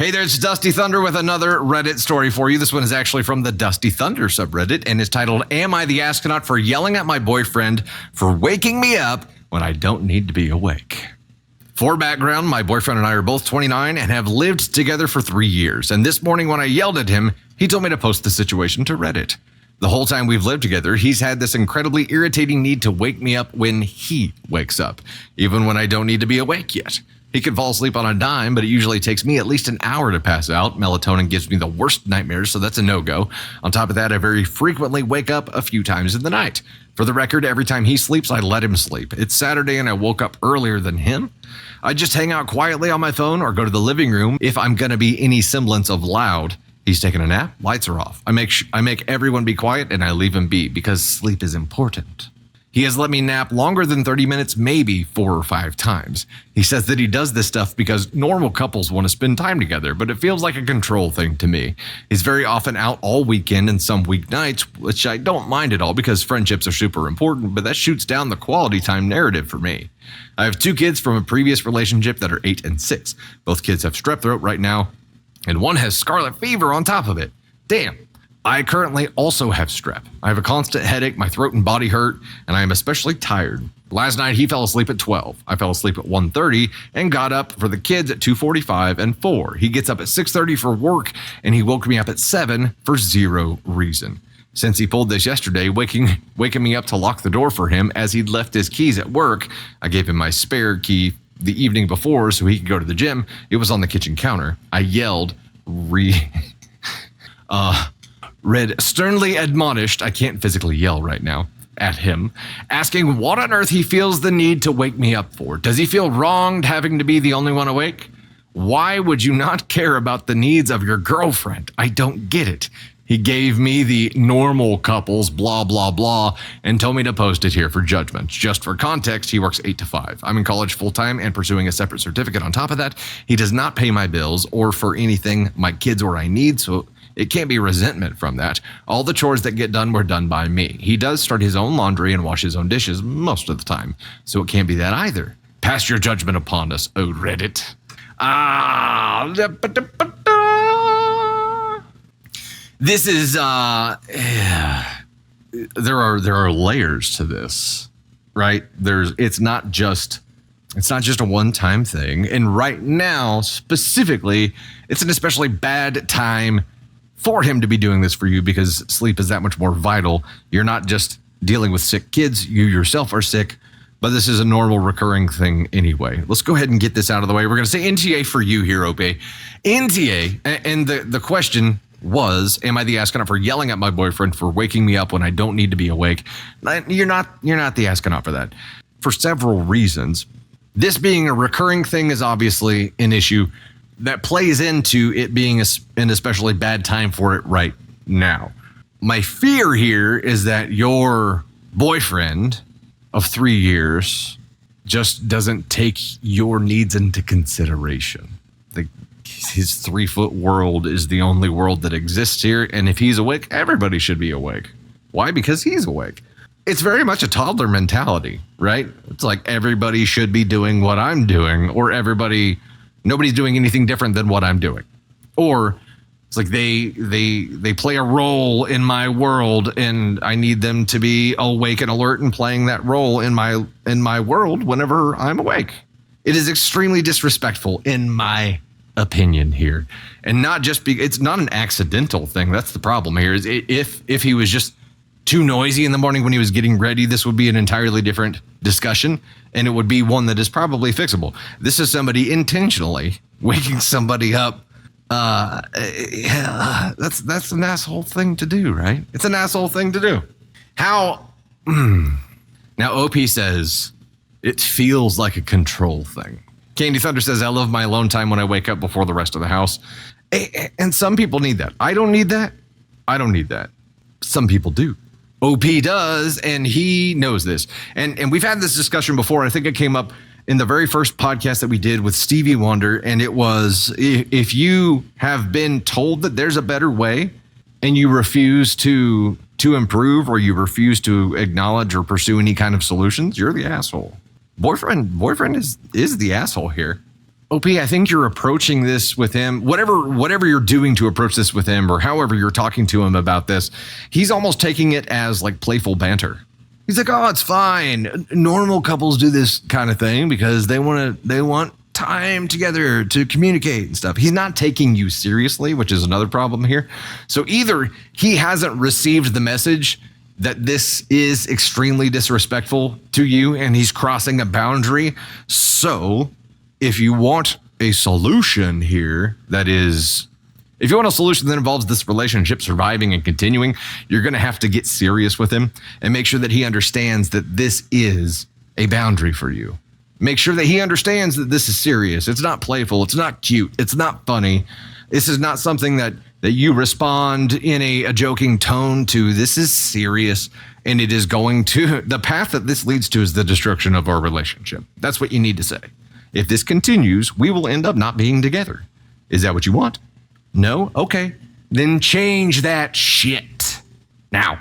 Hey there, it's Dusty Thunder with another Reddit story for you. This one is actually from the Dusty Thunder subreddit and is titled, Am I the Astronaut for Yelling at My Boyfriend for Waking Me Up When I Don't Need to Be Awake? For background, my boyfriend and I are both 29 and have lived together for 3 years. And this morning when I yelled at him, he told me to post the situation to Reddit. The whole time we've lived together, he's had this incredibly irritating need to wake me up when he wakes up, even when I don't need to be awake yet. He can fall asleep on a dime, but it usually takes me at least an hour to pass out. Melatonin gives me the worst nightmares, so that's a no-go. On top of that, I very frequently wake up a few times in the night. For the record, every time he sleeps, I let him sleep. It's Saturday and I woke up earlier than him. I just hang out quietly on my phone or go to the living room if I'm going to be any semblance of loud. He's taking a nap, lights are off. I make everyone be quiet and I leave him be because sleep is important. He has let me nap longer than 30 minutes, maybe 4 or 5 times. He says that he does this stuff because normal couples want to spend time together, but it feels like a control thing to me. He's very often out all weekend and some weeknights, which I don't mind at all because friendships are super important, but that shoots down the quality time narrative for me. I have 2 kids from a previous relationship that are 8 and 6. Both kids have strep throat right now, and one has scarlet fever on top of it. Damn. I currently also have strep. I have a constant headache, my throat and body hurt, and I am especially tired. Last night, he fell asleep at 12. I fell asleep at 1:30 and got up for the kids at 2:45 and 4. He gets up at 6:30 for work, and he woke me up at 7 for zero reason. Since he pulled this yesterday, waking me up to lock the door for him as he'd left his keys at work, I gave him my spare key the evening before so he could go to the gym. It was on the kitchen counter. I yelled, read sternly admonished, I can't physically yell right now, at him, asking what on earth he feels the need to wake me up for. Does he feel wronged having to be the only one awake? Why would you not care about the needs of your girlfriend? I don't get it. He gave me the normal couples blah, blah, blah, and told me to post it here for judgment. Just for context, he works 8 to 5. I'm in college full-time and pursuing a separate certificate on top of that. He does not pay my bills or for anything my kids or I need, so it can't be resentment from that. All the chores that get done were done by me. He does start his own laundry and wash his own dishes most of the time, so it can't be that either. Pass your judgment upon us, oh Reddit. This is there are layers to this, right? It's not just a one-time thing, and right now specifically, it's an especially bad time for him to be doing this for you because sleep is that much more vital. You're not just dealing with sick kids, you yourself are sick, but this is a normal recurring thing anyway. Let's go ahead and get this out of the way. We're going to say NTA for you here, Ope. NTA, and the question was, am I the astronaut for yelling at my boyfriend for waking me up when I don't need to be awake? You're not the astronaut for that. For several reasons. This being a recurring thing is obviously an issue that plays into it being an especially bad time for it right now. My fear here is that your boyfriend of 3 years just doesn't take your needs into consideration. His 3-foot world is the only world that exists here, and if he's awake, everybody should be awake. Why? Because he's awake. It's very much a toddler mentality, right? It's like everybody should be doing what I'm doing, or nobody's doing anything different than what I'm doing. Or it's like they play a role in my world and I need them to be awake and alert and playing that role in my world whenever I'm awake. It is extremely disrespectful in my opinion here. And not just it's not an accidental thing. That's the problem here. Is if he was just too noisy in the morning when he was getting ready, this would be an entirely different discussion, and it would be one that is probably fixable. This is somebody intentionally waking somebody up. That's an asshole thing to do, right? It's an asshole thing to do. How? Now, OP says it feels like a control thing. Candy Thunder says, I love my alone time when I wake up before the rest of the house. And some people need that. I don't need that. Some people do. OP does, and he knows this. And we've had this discussion before. I think it came up in the very first podcast that we did with Stevie Wonder, and it was, if you have been told that there's a better way and you refuse to improve, or you refuse to acknowledge or pursue any kind of solutions, you're the asshole. Boyfriend is the asshole here. OP, I think you're approaching this with him, whatever you're doing to approach this with him, or however you're talking to him about this, he's almost taking it as like playful banter. He's like, oh, it's fine. Normal couples do this kind of thing because they want time together to communicate and stuff. He's not taking you seriously, which is another problem here. So either he hasn't received the message that this is extremely disrespectful to you and he's crossing a boundary. So if you want a solution here, if you want a solution that involves this relationship surviving and continuing, you're going to have to get serious with him and make sure that he understands that this is a boundary for you. Make sure that he understands that this is serious. It's not playful. It's not cute. It's not funny. This is not something that you respond in a joking tone to. This is serious, and it is going to, the path that this leads to is the destruction of our relationship. That's what you need to say. If this continues, we will end up not being together. Is that what you want? No? Okay. Then change that shit now.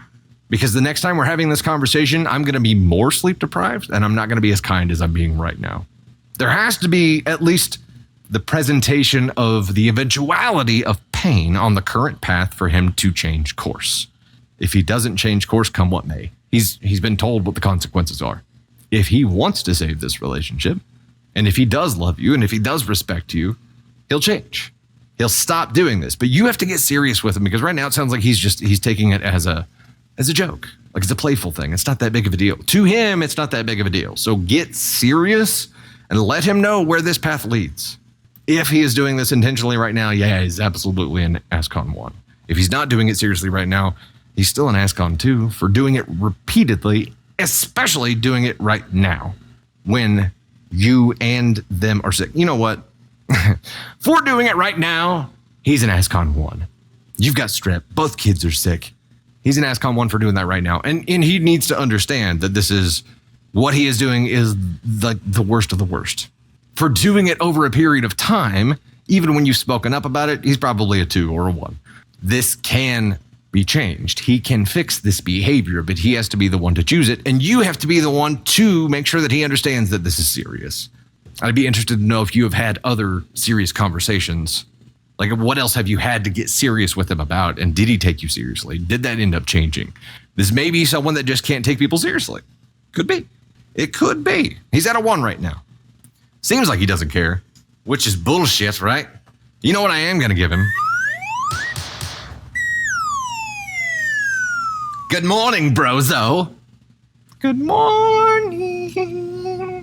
Because the next time we're having this conversation, I'm going to be more sleep deprived and I'm not going to be as kind as I'm being right now. There has to be at least the presentation of the eventuality of pain on the current path for him to change course. If he doesn't change course, come what may, he's been told what the consequences are. If he wants to save this relationship, and if he does love you, and if he does respect you, he'll change. He'll stop doing this. But you have to get serious with him because right now it sounds like he's taking it as a joke. Like it's a playful thing. It's not that big of a deal. To him, it's not that big of a deal. So get serious and let him know where this path leads. If he is doing this intentionally right now, yeah, he's absolutely an ASCON 1. If he's not doing it seriously right now, he's still an ASCON 2 for doing it repeatedly, especially doing it right now when you and them are sick. You know what? For doing it right now, he's an ASCON 1. You've got strep. Both kids are sick. He's an ASCON 1 for doing that right now. And he needs to understand that this is what he is doing is the worst of the worst. For doing it over a period of time, even when you've spoken up about it, he's probably a 2 or a 1. This can be changed. He can fix this behavior, but he has to be the one to choose it. And you have to be the one to make sure that he understands that this is serious. I'd be interested to know if you have had other serious conversations. Like, what else have you had to get serious with him about? And did he take you seriously? Did that end up changing? This may be someone that just can't take people seriously. Could be. It could be. He's at a 1 right now. Seems like he doesn't care, which is bullshit, right? You know what I am going to give him? Good morning, brozo. Good morning.